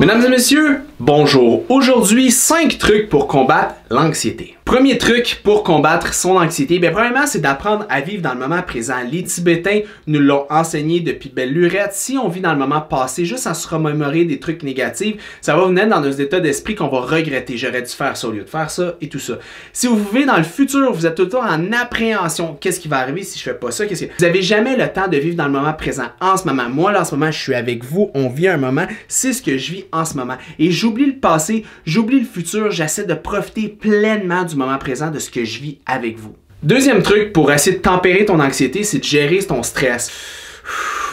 Mesdames et messieurs, bonjour. Aujourd'hui, 5 trucs pour combattre l'anxiété. Premier truc pour combattre son anxiété, premièrement, c'est d'apprendre à vivre dans le moment présent. Les Tibétains nous l'ont enseigné depuis belle lurette. Si on vit dans le moment passé, juste à se remémorer des trucs négatifs, ça va venir dans nos états d'esprit qu'on va regretter. J'aurais dû faire ça au lieu de faire ça et tout ça. Si vous vivez dans le futur, vous êtes tout le temps en appréhension. Qu'est-ce qui va arriver si je fais pas ça? Vous n'avez jamais le temps de vivre dans le moment présent en ce moment. Moi, là, en ce moment, je suis avec vous. On vit un moment. C'est ce que je vis en ce moment. Et j'oublie le passé, j'oublie le futur. J'essaie de profiter pleinement du moment présent, de ce que je vis avec vous. Deuxième truc pour essayer de tempérer ton anxiété, c'est de gérer ton stress.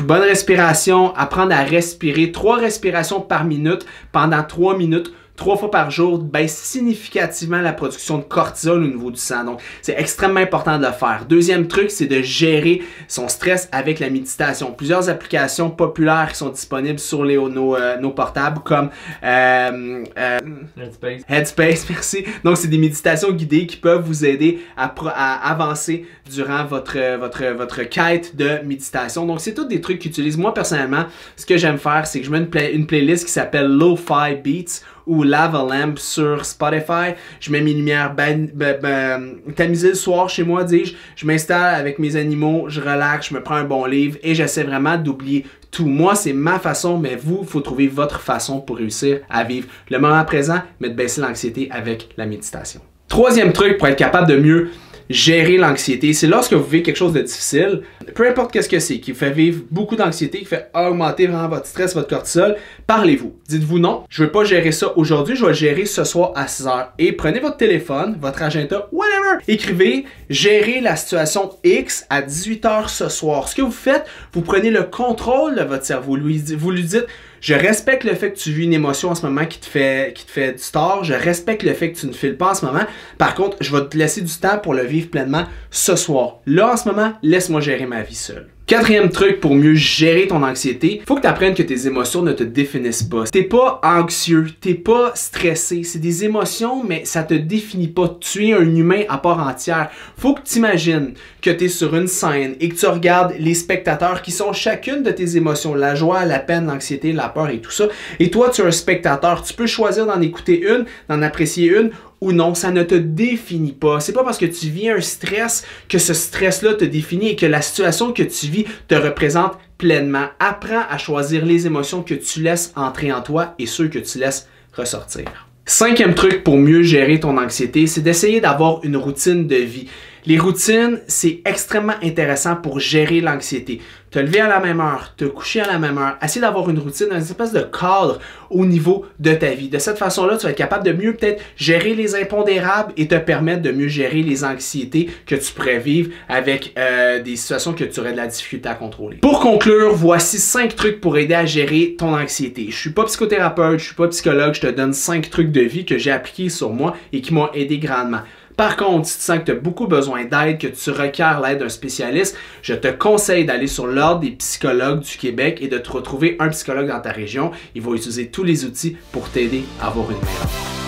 Bonne respiration, apprendre à respirer. 3 respirations par minute pendant 3 minutes. 3 fois par jour baisse significativement la production de cortisol au niveau du sang. Donc, c'est extrêmement important de le faire. Deuxième truc, c'est de gérer son stress avec la méditation. Plusieurs applications populaires qui sont disponibles sur nos portables comme Headspace, merci. Donc, c'est des méditations guidées qui peuvent vous aider à avancer durant votre quête de méditation. Donc, c'est tous des trucs qu'utilise. Moi, personnellement, ce que j'aime faire, c'est que je mets une playlist qui s'appelle Lo-Fi Beats ou Lava Lamp sur Spotify. Je mets mes lumières tamisées le soir chez moi, dis-je. Je m'installe avec mes animaux, je relaxe, je me prends un bon livre et j'essaie vraiment d'oublier tout. Moi, c'est ma façon, mais vous, il faut trouver votre façon pour réussir à vivre le moment présent, mais de baisser l'anxiété avec la méditation. Troisième truc pour être capable de mieux gérer l'anxiété, c'est lorsque vous vivez quelque chose de difficile, peu importe qu'est-ce que c'est, qui fait vivre beaucoup d'anxiété, qui fait augmenter vraiment votre stress, votre cortisol, parlez-vous. Dites-vous non, je veux pas gérer ça aujourd'hui, je vais le gérer ce soir à 6 h. Et prenez votre téléphone, votre agenda, whatever, écrivez, gérez la situation X à 18 h ce soir. Ce que vous faites, vous prenez le contrôle de votre cerveau, vous lui dites, je respecte le fait que tu vis une émotion en ce moment qui te fait du tort. Je respecte le fait que tu ne files pas en ce moment. Par contre, je vais te laisser du temps pour le vivre pleinement ce soir. Là, en ce moment, laisse-moi gérer ma vie seule. Quatrième truc pour mieux gérer ton anxiété, faut que tu apprennes que tes émotions ne te définissent pas. T'es pas anxieux, t'es pas stressé, c'est des émotions, mais ça te définit pas. Tu es un humain à part entière. Faut que tu imagines que tu es sur une scène et que tu regardes les spectateurs qui sont chacune de tes émotions, la joie, la peine, l'anxiété, la peur et tout ça. Et toi, tu es un spectateur. Tu peux choisir d'en écouter une, d'en apprécier une, ou non, ça ne te définit pas. C'est pas parce que tu vis un stress que ce stress-là te définit et que la situation que tu vis te représente pleinement. Apprends à choisir les émotions que tu laisses entrer en toi et ceux que tu laisses ressortir. Cinquième truc pour mieux gérer ton anxiété, c'est d'essayer d'avoir une routine de vie. Les routines, c'est extrêmement intéressant pour gérer l'anxiété. Te lever à la même heure, te coucher à la même heure, essayer d'avoir une routine, une espèce de cadre au niveau de ta vie. De cette façon-là, tu vas être capable de mieux peut-être gérer les impondérables et te permettre de mieux gérer les anxiétés que tu pourrais vivre avec des situations que tu aurais de la difficulté à contrôler. Pour conclure, voici 5 trucs pour aider à gérer ton anxiété. Je suis pas psychothérapeute, je suis pas psychologue, je te donne 5 trucs de vie que j'ai appliqués sur moi et qui m'ont aidé grandement. Par contre, si tu sens que tu as beaucoup besoin d'aide, que tu requiers l'aide d'un spécialiste, je te conseille d'aller sur l'Ordre des psychologues du Québec et de te retrouver un psychologue dans ta région. Il va utiliser tous les outils pour t'aider à avoir une meilleure vie.